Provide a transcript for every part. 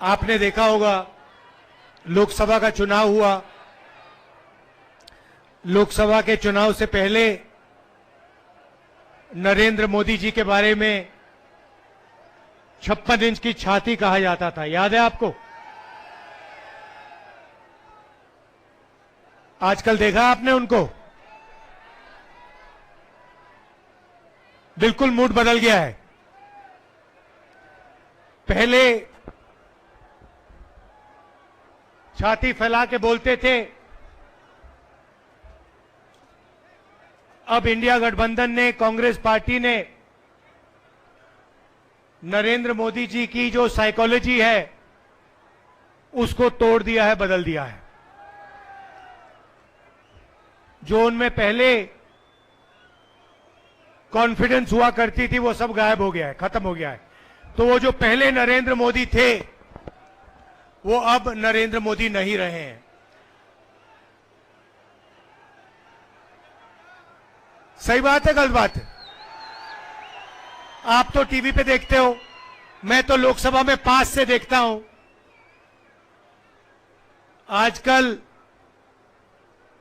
आपने देखा होगा लोकसभा का चुनाव हुआ। लोकसभा के चुनाव से पहले नरेंद्र मोदी जी के बारे में 56 इंच की छाती कहा जाता था, याद है आपको? आजकल देखा आपने उनको? बिल्कुल मूड बदल गया है। पहले छाती फैला के बोलते थे, अब इंडिया गठबंधन ने, कांग्रेस पार्टी ने नरेंद्र मोदी जी की जो साइकोलॉजी है उसको तोड़ दिया है, बदल दिया है। जो उनमें पहले कॉन्फिडेंस हुआ करती थी वो सब गायब हो गया है, खत्म हो गया है। तो वो जो पहले नरेंद्र मोदी थे वो अब नरेंद्र मोदी नहीं रहे हैं। सही बात है, गलत बात है? आप तो टीवी पे देखते हो, मैं तो लोकसभा में पास से देखता हूं। आजकल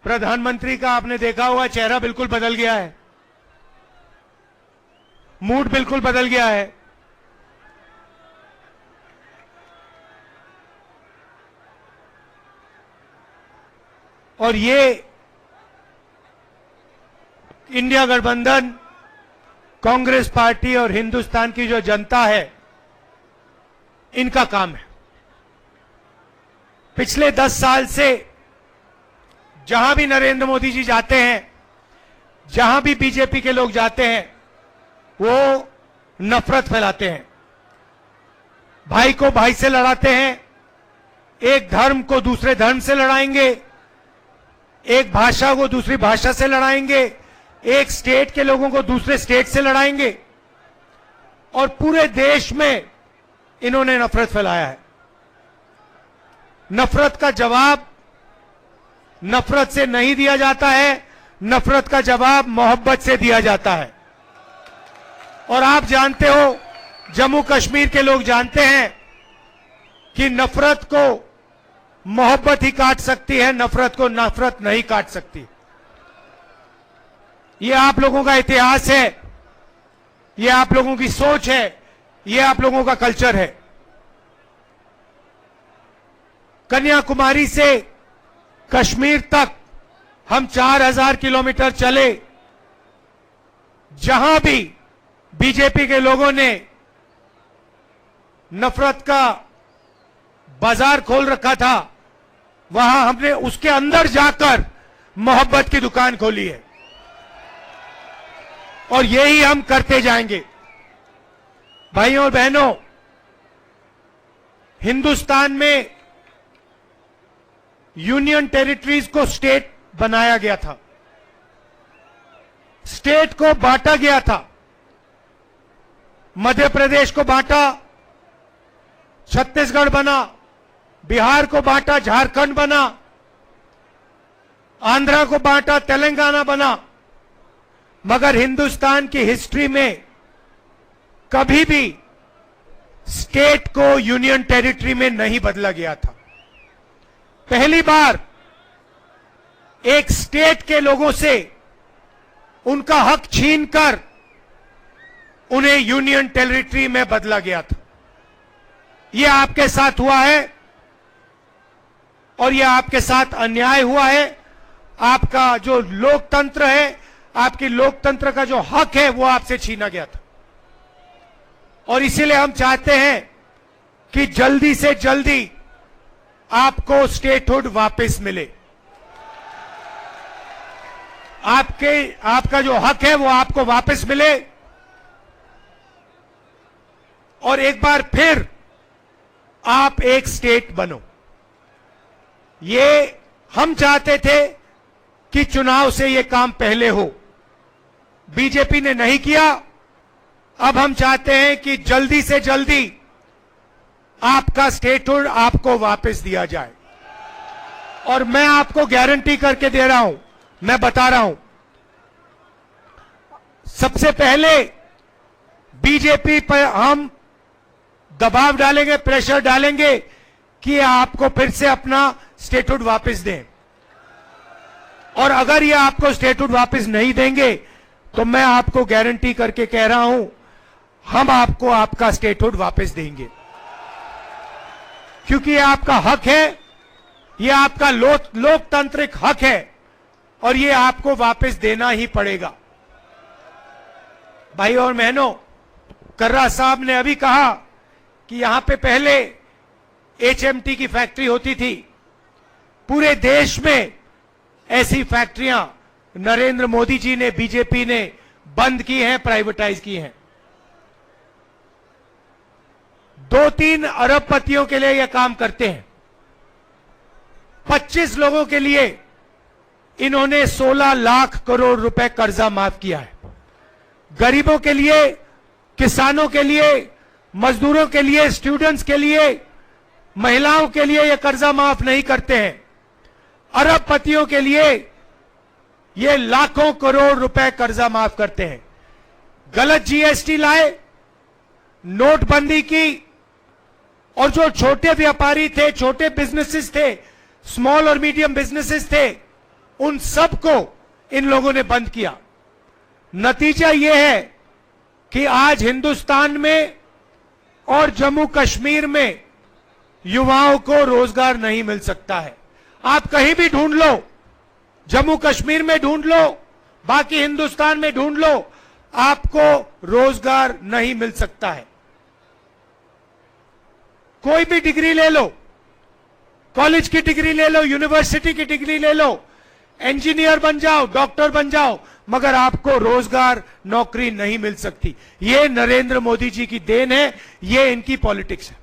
प्रधानमंत्री का आपने देखा होगा चेहरा बिल्कुल बदल गया है, मूड बिल्कुल बदल गया है। और ये इंडिया गठबंधन, कांग्रेस पार्टी और हिंदुस्तान की जो जनता है, इनका काम है। पिछले 10 साल से जहां भी नरेंद्र मोदी जी जाते हैं, जहां भी बीजेपी के लोग जाते हैं, वो नफरत फैलाते हैं, भाई को भाई से लड़ाते हैं, एक धर्म को दूसरे धर्म से लड़ाएंगे, एक भाषा को दूसरी भाषा से लड़ाएंगे, एक स्टेट के लोगों को दूसरे स्टेट से लड़ाएंगे, और पूरे देश में इन्होंने नफरत फैलाया है। नफरत का जवाब नफरत से नहीं दिया जाता है, नफरत का जवाब मोहब्बत से दिया जाता है। और आप जानते हो, जम्मू कश्मीर के लोग जानते हैं कि नफरत को मोहब्बत ही काट सकती है, नफरत को नफरत नहीं काट सकती। ये आप लोगों का इतिहास है, ये आप लोगों की सोच है, ये आप लोगों का कल्चर है। कन्याकुमारी से कश्मीर तक हम 4000 किलोमीटर चले, जहां भी बीजेपी के लोगों ने नफरत का बाजार खोल रखा था, वहां हमने उसके अंदर जाकर मोहब्बत की दुकान खोली है, और यही हम करते जाएंगे। भाइयों और बहनों, हिंदुस्तान में यूनियन टेरिटरीज को स्टेट बनाया गया था, स्टेट को बांटा गया था। मध्य प्रदेश को बांटा, छत्तीसगढ़ बना, बिहार को बांटा, झारखंड बना, आंध्रा को बांटा, तेलंगाना बना। मगर हिंदुस्तान की हिस्ट्री में कभी भी स्टेट को यूनियन टेरिटरी में नहीं बदला गया था। पहली बार एक स्टेट के लोगों से उनका हक छीनकर उन्हें यूनियन टेरिटरी में बदला गया था। यह आपके साथ हुआ है, और यह आपके साथ अन्याय हुआ है। आपका जो लोकतंत्र है, आपकी लोकतंत्र का जो हक है, वो आपसे छीना गया था। और इसीलिए हम चाहते हैं कि जल्दी से जल्दी आपको स्टेटहुड वापस मिले। आपका जो हक है वो आपको वापस मिले, और एक बार फिर आप एक स्टेट बनो। ये हम चाहते थे कि चुनाव से ये काम पहले हो, बीजेपी ने नहीं किया। अब हम चाहते हैं कि जल्दी से जल्दी आपका स्टेटहुड आपको वापस दिया जाए। और मैं आपको गारंटी करके दे रहा हूं, मैं बता रहा हूं, सबसे पहले बीजेपी पर हम दबाव डालेंगे, प्रेशर डालेंगे कि आपको फिर से अपना स्टेटहुड वापस दें। और अगर ये आपको स्टेटहुड वापस नहीं देंगे तो मैं आपको गारंटी करके कह रहा हूं, हम आपको आपका स्टेटहुड वापस देंगे, क्योंकि ये आपका हक है, ये आपका लोकतांत्रिक हक है और ये आपको वापस देना ही पड़ेगा। भाई और बहनों, कर्रा साहब ने अभी कहा कि यहां पे पहले HMT की फैक्ट्री होती थी। पूरे देश में ऐसी फैक्ट्रियां नरेंद्र मोदी जी ने, बीजेपी ने बंद की हैं, प्राइवेटाइज की हैं। 2-3 अरबपतियों के लिए यह काम करते हैं। 25 लोगों के लिए इन्होंने 16 लाख करोड़ रुपए कर्जा माफ किया है। गरीबों के लिए, किसानों के लिए, मजदूरों के लिए, स्टूडेंट्स के लिए, महिलाओं के लिए यह कर्जा माफ नहीं करते हैं। अरबपतियों के लिए ये लाखों करोड़ रुपए कर्जा माफ करते हैं। गलत GST लाए, नोटबंदी की, और जो छोटे व्यापारी थे, छोटे बिजनेसेस थे, स्मॉल और मीडियम बिजनेसेस थे, उन सबको इन लोगों ने बंद किया। नतीजा यह है कि आज हिंदुस्तान में और जम्मू कश्मीर में युवाओं को रोजगार नहीं मिल सकता है। आप कहीं भी ढूंढ लो, जम्मू कश्मीर में ढूंढ लो, बाकी हिंदुस्तान में ढूंढ लो, आपको रोजगार नहीं मिल सकता है। कोई भी डिग्री ले लो, कॉलेज की डिग्री ले लो, यूनिवर्सिटी की डिग्री ले लो, इंजीनियर बन जाओ, डॉक्टर बन जाओ, मगर आपको रोजगार, नौकरी नहीं मिल सकती। ये नरेंद्र मोदी जी की देन है, ये इनकी पॉलिटिक्स है।